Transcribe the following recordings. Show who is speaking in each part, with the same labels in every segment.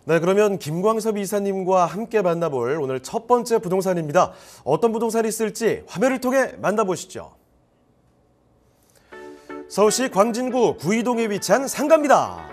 Speaker 1: 네, 그러면 김광섭 이사님과 함께 만나볼 오늘 첫 번째 부동산입니다. 어떤 부동산이 있을지 화면을 통해 만나보시죠. 서울시 광진구 구이동에 위치한 상가입니다.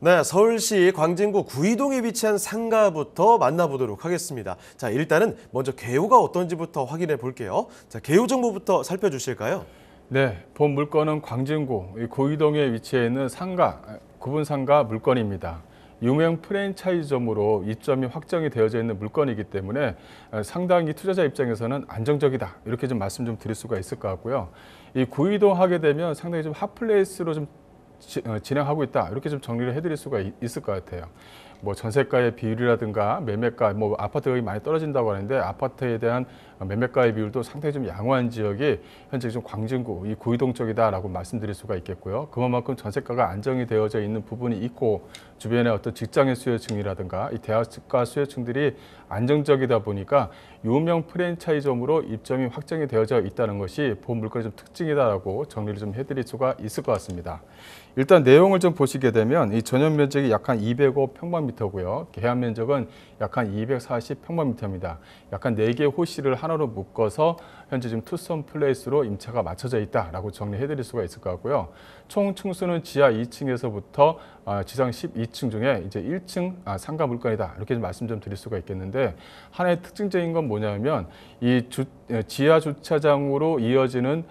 Speaker 1: 네, 서울시 광진구 구이동에 위치한 상가부터 만나보도록 하겠습니다. 자, 일단은 먼저 개요가 어떤지부터 확인해 볼게요. 자, 개요 정보부터 살펴주실까요?
Speaker 2: 네, 본 물건은 광진구 구이동에 위치해 있는 상가, 구분 상가 물건입니다. 유명 프랜차이즈점으로 입점이 확정이 되어져 있는 물건이기 때문에 상당히 투자자 입장에서는 안정적이다, 이렇게 좀 말씀 좀 드릴 수가 있을 것 같고요. 이 구이동 하게 되면 상당히 좀 핫플레이스로 좀 진행하고 있다, 이렇게 좀 정리를 해드릴 수가 있을 것 같아요. 뭐 전세가의 비율이라든가 매매가, 뭐 아파트 가격이 많이 떨어진다고 하는데 아파트에 대한 매매가의 비율도 상당히 좀 양호한 지역이 현재 좀 광진구 이 구이동 쪽이다라고 말씀드릴 수가 있겠고요. 그만큼 전세가가 안정이 되어져 있는 부분이 있고, 주변에 어떤 직장인 수요층이라든가 이 대학가 수요층들이 안정적이다 보니까 유명 프랜차이즈점으로 입점이 확정이 되어져 있다는 것이 본 물건의 좀 특징이다라고 정리를 좀 해드릴 수가 있을 것 같습니다. 일단 내용을 좀 보시게 되면 이 전용 면적이 약 한 205평방미터고요. 계약 면적은 약 한 240평방미터입니다. 약 한 4개의 호실을 하나로 묶어서 현재 지금 투썸 플레이스로 임차가 맞춰져 있다라고 정리해드릴 수가 있을 것 같고요. 총 층수는 지하 2층에서부터 지상 12층 중에 이제 1층 상가 물건이다 이렇게 좀 말씀 좀 드릴 수가 있겠는데, 하나의 특징적인 건 뭐냐면 이 지하 주차장으로 이어지는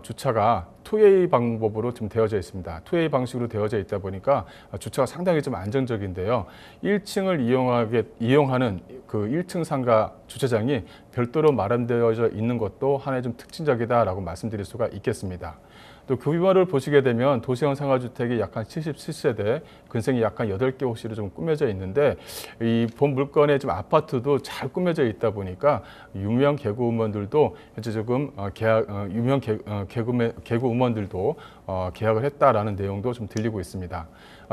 Speaker 2: 주차가 투웨이 방법으로 좀 되어져 있습니다. 투웨이 방식으로 되어져 있다 보니까 주차가 상당히 좀 안정적인데요. 1층을 이용하는 그 1층 상가 주차장이 별도로 마련되어져 있는 것도 하나의 좀 특징적이다라고 말씀드릴 수가 있겠습니다. 또 규모를 보시게 되면 도시형 상가주택이 약 한 77세대, 근생이 약 한 8개 호실로 좀 꾸며져 있는데, 이 본 물건의 좀 아파트도 잘 꾸며져 있다 보니까 유명 개그우먼들도 현재 조금 유명 개그우먼들도 계약을 했다라는 내용도 좀 들리고 있습니다.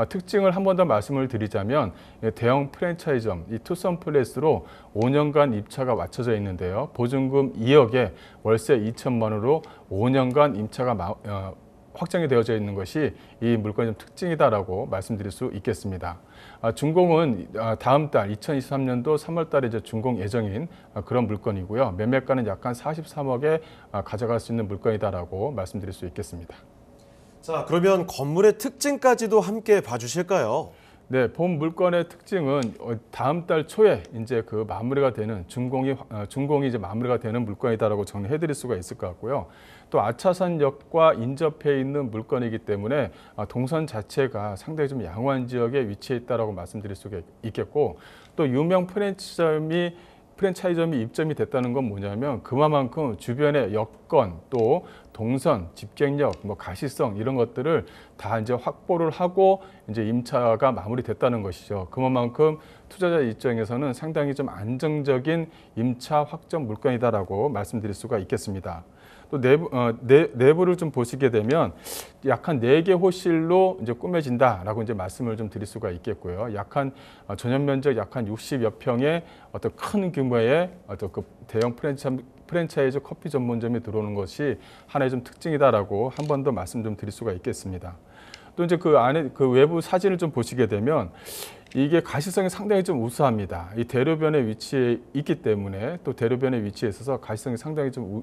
Speaker 2: 특징을 한 번 더 말씀을 드리자면, 대형 프랜차이즈점 이 투썸 플레이스로 5년간 입차가 맞춰져 있는데요. 보증금 2억에 월세 2천만 원으로 5년간 임차가 확정이 되어져 있는 것이 이 물건의 좀 특징이다라고 말씀드릴 수 있겠습니다. 준공은 다음 달 2023년도 3월 달에 이제 준공 예정인 그런 물건이고요. 매매가는 약 한 43억에 가져갈 수 있는 물건이다라고 말씀드릴 수 있겠습니다.
Speaker 1: 자, 그러면 건물의 특징까지도 함께 봐주실까요?
Speaker 2: 네, 본 물건의 특징은 다음 달 초에 이제 그 마무리가 되는 준공이 이제 마무리가 되는 물건이다라고 정리해드릴 수가 있을 것 같고요. 또 아차산역과 인접해 있는 물건이기 때문에 동선 자체가 상당히 좀 양호한 지역에 위치해 있다라고 말씀드릴 수가 있겠고, 또 유명 프랜차이점이 입점이 됐다는 건 뭐냐면, 그만큼 주변의 여건, 또 동선, 집객력, 가시성 이런 것들을 다 이제 확보를 하고 이제 임차가 마무리됐다는 것이죠. 그만큼 투자자 입장에서는 상당히 좀 안정적인 임차 확정 물건이다라고 말씀드릴 수가 있겠습니다. 또 내부를 좀 보시게 되면 약 한 4개 호실로 이제 꾸며진다라고 이제 말씀을 좀 드릴 수가 있겠고요. 전용 면적 약 한 60여 평의 어떤 큰 규모의 어떤 그 대형 프랜차이즈 커피 전문점이 들어오는 것이 하나의 좀 특징이다라고 한 번 더 말씀 좀 드릴 수가 있겠습니다. 또 이제 그 안에 그 외부 사진을 좀 보시게 되면 이게 가시성이 상당히 좀 우수합니다. 이 대로변에 위치해 있기 때문에, 또 대로변에 위치해 있어서 가시성이 상당히 좀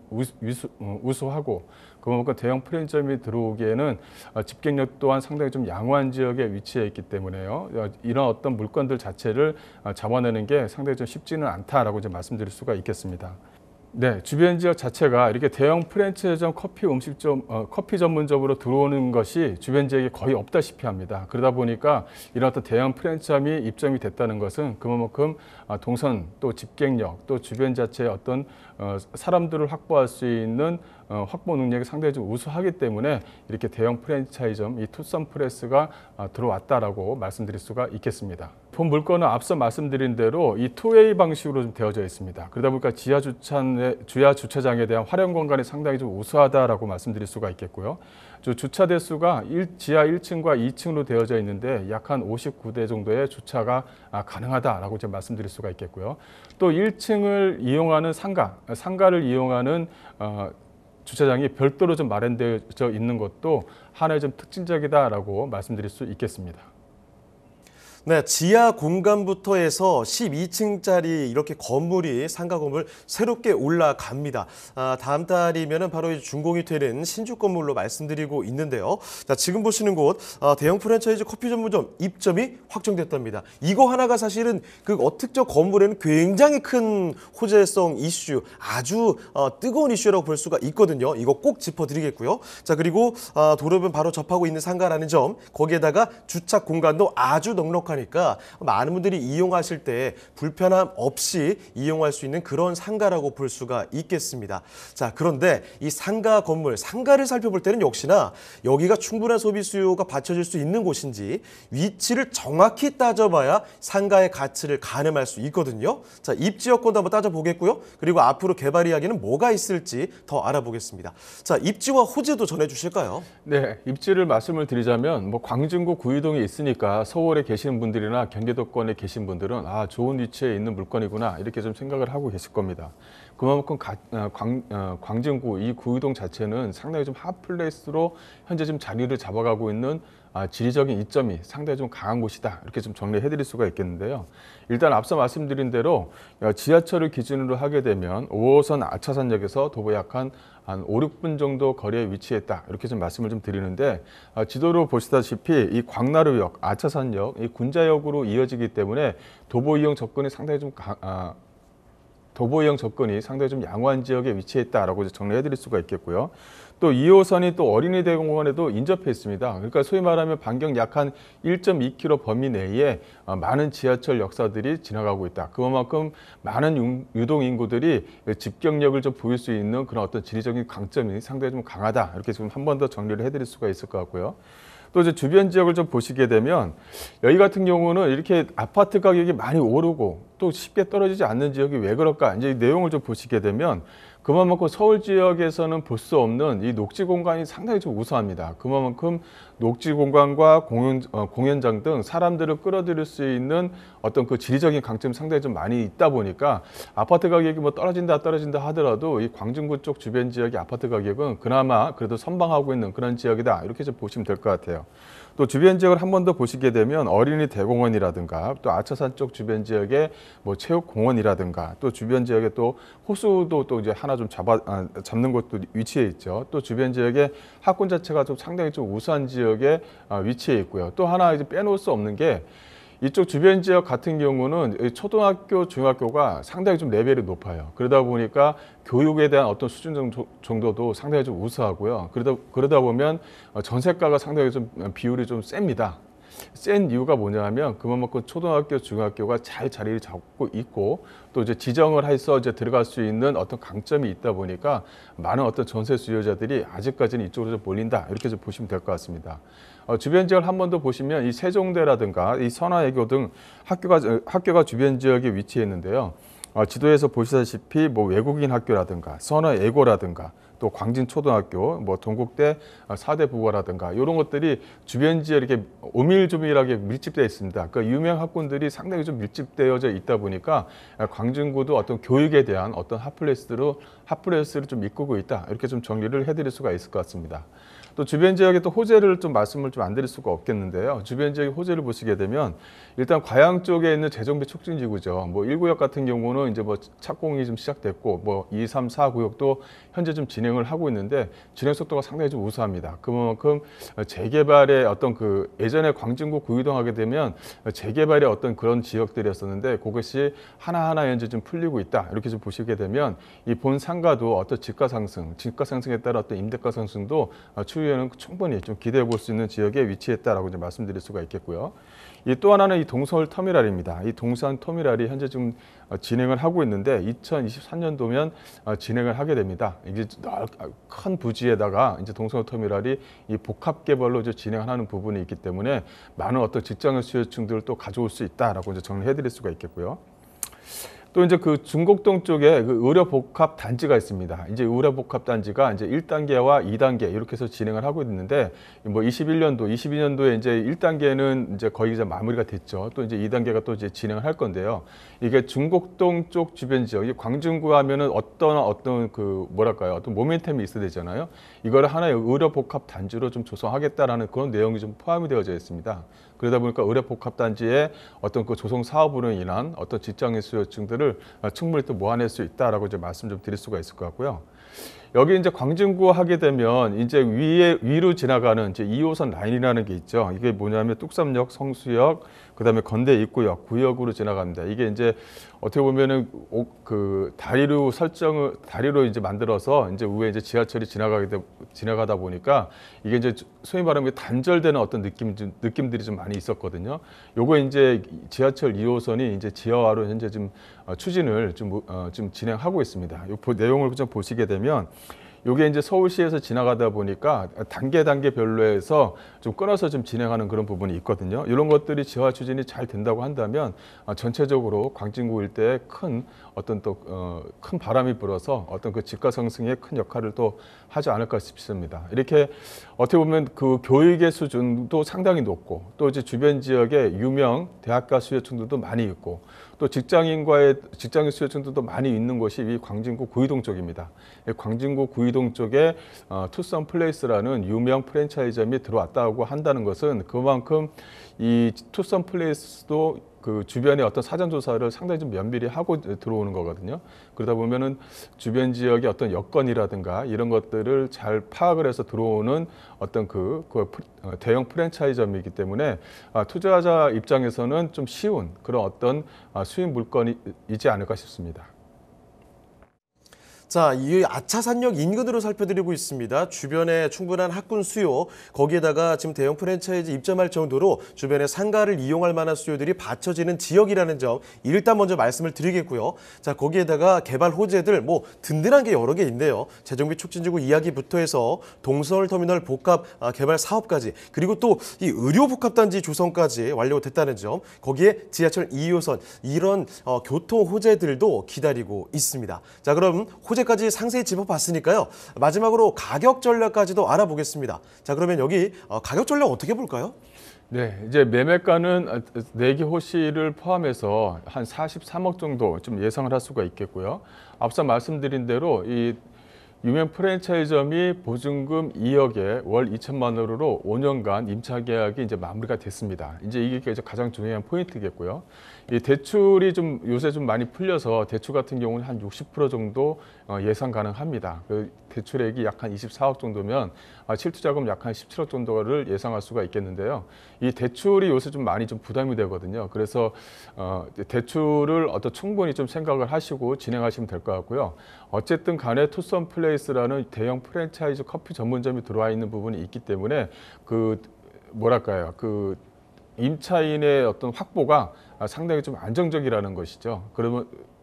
Speaker 2: 우수하고, 그만큼 대형 프랜차이점이 들어오기에는 집객력 또한 상당히 좀 양호한 지역에 위치해 있기 때문에요. 이런 어떤 물건들 자체를 잡아내는 게 상당히 좀 쉽지는 않다라고 이제 말씀드릴 수가 있겠습니다. 네, 주변 지역 자체가 이렇게 대형 프랜차이즈점 커피 전문점으로 들어오는 것이 주변 지역에 거의 없다시피 합니다. 그러다 보니까 이런 어떤 대형 프랜차이점이 입점이 됐다는 것은 그만큼 동선, 또 집객력, 또 주변 자체의 어떤 사람들을 확보할 수 있는 확보 능력이 상당히 좀 우수하기 때문에 이렇게 대형 프랜차이점 이 투썸 플레이스가 들어왔다라고 말씀드릴 수가 있겠습니다. 본 물건은 앞서 말씀드린 대로 이 투웨이 방식으로 좀 되어져 있습니다. 그러다 보니까 지하 주차장에 대한 활용 공간이 상당히 좀 우수하다라고 말씀드릴 수가 있겠고요. 주차 대수가 지하 1층과 2층으로 되어져 있는데 약 한 59대 정도의 주차가 가능하다라고 이제 말씀드릴 수가 있겠고요. 또 1층을 이용하는 상가를 이용하는 주차장이 별도로 좀 마련되어 있는 것도 하나의 좀 특징적이다라고 말씀드릴 수 있겠습니다.
Speaker 1: 네, 지하 공간부터 해서 12층짜리 이렇게 건물이 상가 건물 새롭게 올라갑니다. 다음 달이면 바로 준공이 되는 신축 건물로 말씀드리고 있는데요. 자, 지금 보시는 곳 대형 프랜차이즈 커피 전문점 입점이 확정됐답니다. 이거 하나가 사실은 그 특정 건물에는 굉장히 큰 호재성 이슈, 아주 뜨거운 이슈라고 볼 수가 있거든요. 이거 꼭 짚어드리겠고요. 자, 그리고 도로변 바로 접하고 있는 상가라는 점, 거기에다가 주차 공간도 아주 넉넉하니까 많은 분들이 이용하실 때 불편함 없이 이용할 수 있는 그런 상가라고 볼 수가 있겠습니다. 자, 그런데 이 상가 건물, 상가를 살펴볼 때는 역시나 여기가 충분한 소비 수요가 받쳐질 수 있는 곳인지 위치를 정확히 따져봐야 상가의 가치를 가늠할 수 있거든요. 자, 입지 여건도 한번 따져보겠고요. 그리고 앞으로 개발 이야기는 뭐가 있을지 더 알아보겠습니다. 자, 입지와 호재도 전해주실까요?
Speaker 2: 네, 입지를 말씀을 드리자면 광진구 구이동에 있으니까 서울에 계시는 분들이나 경기도권에 계신 분들은 좋은 위치에 있는 물건이구나 이렇게 좀 생각을 하고 계실 겁니다. 그만큼 광진구 이 구이동 자체는 상당히 좀 핫플레이스로 현재 지금 자리를 잡아가고 있는 지리적인 이점이 상당히 좀 강한 곳이다. 이렇게 좀 정리해 드릴 수가 있겠는데요. 일단 앞서 말씀드린 대로 지하철을 기준으로 하게 되면 5호선 아차산역에서 도보 약 한 5, 6분 정도 거리에 위치했다. 이렇게 좀 말씀을 좀 드리는데 지도로 보시다시피 이 광나루역, 아차산역, 이 군자역으로 이어지기 때문에 도보 이용 접근이 상당히 좀 도보 이용 접근이 상당히 좀 양호한 지역에 위치했다라고 정리해 드릴 수가 있겠고요. 또 2호선이 또 어린이 대공원에도 인접해 있습니다. 그러니까 소위 말하면 반경 약 한 1.2km 범위 내에 많은 지하철 역사들이 지나가고 있다. 그만큼 많은 유동 인구들이 집경력을 좀 보일 수 있는 그런 어떤 지리적인 강점이 상당히 좀 강하다. 이렇게 좀 한 번 더 정리를 해드릴 수가 있을 것 같고요. 또 이제 주변 지역을 좀 보시게 되면 여기 같은 경우는 이렇게 아파트 가격이 많이 오르고 또 쉽게 떨어지지 않는 지역이 왜 그럴까? 이제 이 내용을 좀 보시게 되면 그만큼 서울 지역에서는 볼 수 없는 이 녹지 공간이 상당히 좀 우수합니다. 그만큼 녹지 공간과 공연장 등 사람들을 끌어들일 수 있는 어떤 그 지리적인 강점이 상당히 좀 많이 있다 보니까 아파트 가격이 뭐 떨어진다 하더라도 이 광진구 쪽 주변 지역의 아파트 가격은 그나마 그래도 선방하고 있는 그런 지역이다. 이렇게 좀 보시면 될 것 같아요. 또 주변 지역을 한 번 더 보시게 되면 어린이 대공원이라든가 또 아차산 쪽 주변 지역의 뭐 체육공원이라든가 또 주변 지역에 또 호수도 또 이제 하나 좀 잡는 곳도 위치해 있죠. 또 주변 지역의 학군 자체가 좀 상당히 좀 우수한 지역에 위치해 있고요. 또 하나 이제 빼놓을 수 없는 게 이쪽 주변 지역 같은 경우는 초등학교, 중학교가 상당히 좀 레벨이 높아요. 그러다 보니까 교육에 대한 어떤 수준 정도도 상당히 좀 우수하고요. 그러다 보면 전세가가 상당히 좀 비율이 좀 셉니다. 센 이유가 뭐냐 하면 그만큼 초등학교, 중학교가 잘 자리를 잡고 있고 또 이제 지정을 해서 이제 들어갈 수 있는 어떤 강점이 있다 보니까 많은 어떤 전세 수요자들이 아직까지는 이쪽으로 좀 몰린다. 이렇게 좀 보시면 될 것 같습니다. 주변 지역을 한 번 더 보시면 이 세종대라든가 이 선화예교 등 학교가 주변 지역에 위치해 있는데요. 지도에서 보시다시피 뭐 외국인 학교라든가 선화예고라든가 또 광진초등학교, 뭐 동국대 4대 국어라든가 이런 것들이 주변 지역에 이렇게 오밀조밀하게 밀집되어 있습니다. 그러니까 유명 학군들이 상당히 좀 밀집되어져 있다 보니까 광진구도 어떤 교육에 대한 어떤 핫플레이스를 좀 이끌고 있다. 이렇게 좀 정리를 해드릴 수가 있을 것 같습니다. 또 주변 지역의 또 호재를 좀 말씀을 좀 안 드릴 수가 없겠는데요. 주변 지역의 호재를 보시게 되면 일단 과양 쪽에 있는 재정비 촉진지구죠. 뭐 1구역 같은 경우는 이제 뭐 착공이 좀 시작됐고 뭐 2, 3, 4구역도 현재 좀 진행을 하고 있는데 진행 속도가 상당히 좀 우수합니다. 그만큼 재개발의 어떤 그 예전에 광진구 구이동하게 되면 재개발의 어떤 그런 지역들이었었는데 그것이 하나하나 현재 좀 풀리고 있다. 이렇게 좀 보시게 되면 이 본 상가도 어떤 집가 상승에 따라 어떤 임대가 상승도 추후에는 충분히 좀 기대해 볼 수 있는 지역에 위치했다라고 이제 말씀드릴 수가 있겠고요. 이 또 하나는 이 동서울 터미널입니다. 이 동서울 터미널이 현재 좀 진행을 하고 있는데 2023년도면 진행을 하게 됩니다. 이게 큰 부지에다가 이제 동서울 터미널이 이 복합 개발로 이제 진행하는 부분이 있기 때문에 많은 어떤 직장인 수요층들을 또 가져올 수 있다라고 이제 정리해 드릴 수가 있겠고요. 또 이제 그 중곡동 쪽에 그 의료복합 단지가 있습니다. 이제 의료복합 단지가 이제 1단계와 2단계 이렇게 해서 진행을 하고 있는데 뭐 22년도에 이제 1단계는 이제 거의 이제 마무리가 됐죠. 또 이제 2단계가 또 이제 진행을 할 건데요. 이게 중곡동 쪽 주변 지역, 이 광진구 하면은 어떤 그 뭐랄까요, 어떤 모멘텀이 있어야 되잖아요. 이거를 하나의 의료복합 단지로 좀 조성하겠다라는 그런 내용이 좀 포함이 되어져 있습니다. 그러다 보니까 의료복합단지의 어떤 그 조성 사업으로 인한 어떤 직장인 수요층들을 충분히 또 모아낼 수 있다라고 이제 말씀 좀 드릴 수가 있을 것 같고요. 여기 이제 광진구 하게 되면 이제 위로 지나가는 이제 2호선 라인이라는 게 있죠. 이게 뭐냐면 뚝섬역, 성수역, 그다음에 건대 입구역, 구역으로 지나갑니다. 이게 이제 어떻게 보면은 그 다리로 이제 만들어서 이제 위에 이제 지하철이 지나가다 보니까 이게 이제 소위 말하면 단절되는 어떤 느낌들이 좀 많이 있었거든요. 요거 이제 지하철 2호선이 이제 지하화로 현재 지금 추진을 좀 진행하고 있습니다. 요 내용을 좀 보시게 되면 요게 이제 서울시에서 지나가다 보니까 단계별로 해서 좀 끊어서 좀 진행하는 그런 부분이 있거든요. 이런 것들이 지하 추진이 잘 된다고 한다면 전체적으로 광진구 일대에 큰 바람이 불어서 어떤 그 집가 상승에 큰 역할을 또 하지 않을까 싶습니다. 이렇게 어떻게 보면 그 교육의 수준도 상당히 높고 또 이제 주변 지역에 유명 대학가 수요층들도 많이 있고 또 직장인 수요층들도 많이 있는 곳이 이 광진구 구이동 쪽입니다. 광진구 구이동 고이동 쪽에 투썸 플레이스라는 유명 프랜차이즈점이 들어왔다고 한다는 것은 그만큼 이 투썸 플레이스도 그 주변의 어떤 사전 조사를 상당히 좀 면밀히 하고 들어오는 거거든요. 그러다 보면은 주변 지역의 어떤 여건이라든가 이런 것들을 잘 파악을 해서 들어오는 어떤 대형 프랜차이즈점이기 때문에 투자자 입장에서는 좀 쉬운 그런 어떤 수입 물건이지 않을까 싶습니다.
Speaker 1: 자, 이 아차산역 인근으로 살펴드리고 있습니다. 주변에 충분한 학군 수요, 거기에다가 지금 대형 프랜차이즈 입점할 정도로 주변에 상가를 이용할 만한 수요들이 받쳐지는 지역이라는 점 일단 먼저 말씀을 드리겠고요. 자, 거기에다가 개발 호재들 뭐 든든한 게 여러 개 있네요. 재정비 촉진지구 이야기부터 해서 동서울터미널 복합 개발 사업까지, 그리고 또 이 의료복합단지 조성까지 완료됐다는 점, 거기에 지하철 2호선 이런 교통 호재들도 기다리고 있습니다. 자, 그럼 호재까지 상세히 짚어봤으니까요. 마지막으로 가격 전략까지도 알아보겠습니다. 자, 그러면 여기 가격 전략 어떻게 볼까요?
Speaker 2: 네, 이제 매매가는 내기 호시를 포함해서 한 43억 정도 좀 예상을 할 수가 있겠고요. 앞서 말씀드린 대로 이 유명 프랜차이즈점이 보증금 2억에 월 2천만 원으로 5년간 임차 계약이 이제 마무리가 됐습니다. 이제 이게 가장 중요한 포인트겠고요. 이 대출이 좀 요새 좀 많이 풀려서 대출 같은 경우는 한 60% 정도 예상 가능합니다. 그 대출액이 약 한 24억 정도면 실투자금 약 한 17억 정도를 예상할 수가 있겠는데요. 이 대출이 요새 좀 많이 좀 부담이 되거든요. 그래서 대출을 충분히 좀 생각을 하시고 진행하시면 될 것 같고요. 어쨌든 간에 투썸 플레이스라는 대형 프랜차이즈 커피 전문점이 들어와 있는 부분이 있기 때문에 임차인의 어떤 확보가 상당히 좀 안정적이라는 것이죠.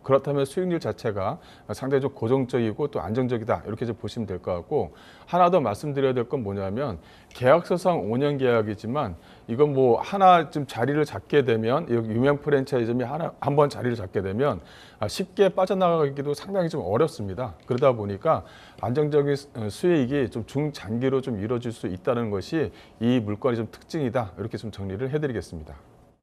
Speaker 2: 그렇다면 수익률 자체가 상당히 좀 고정적이고 또 안정적이다, 이렇게 좀 보시면 될 것 같고, 하나 더 말씀드려야 될 건 뭐냐면 계약서상 5년 계약이지만 이건 뭐 하나 좀 자리를 잡게 되면, 유명 프랜차이즈점이 한 번 자리를 잡게 되면 쉽게 빠져나가기도 상당히 좀 어렵습니다. 그러다 보니까 안정적인 수익이 좀 중장기로 좀 이루어질 수 있다는 것이 이 물건의 좀 특징이다, 이렇게 좀 정리를 해드리겠습니다.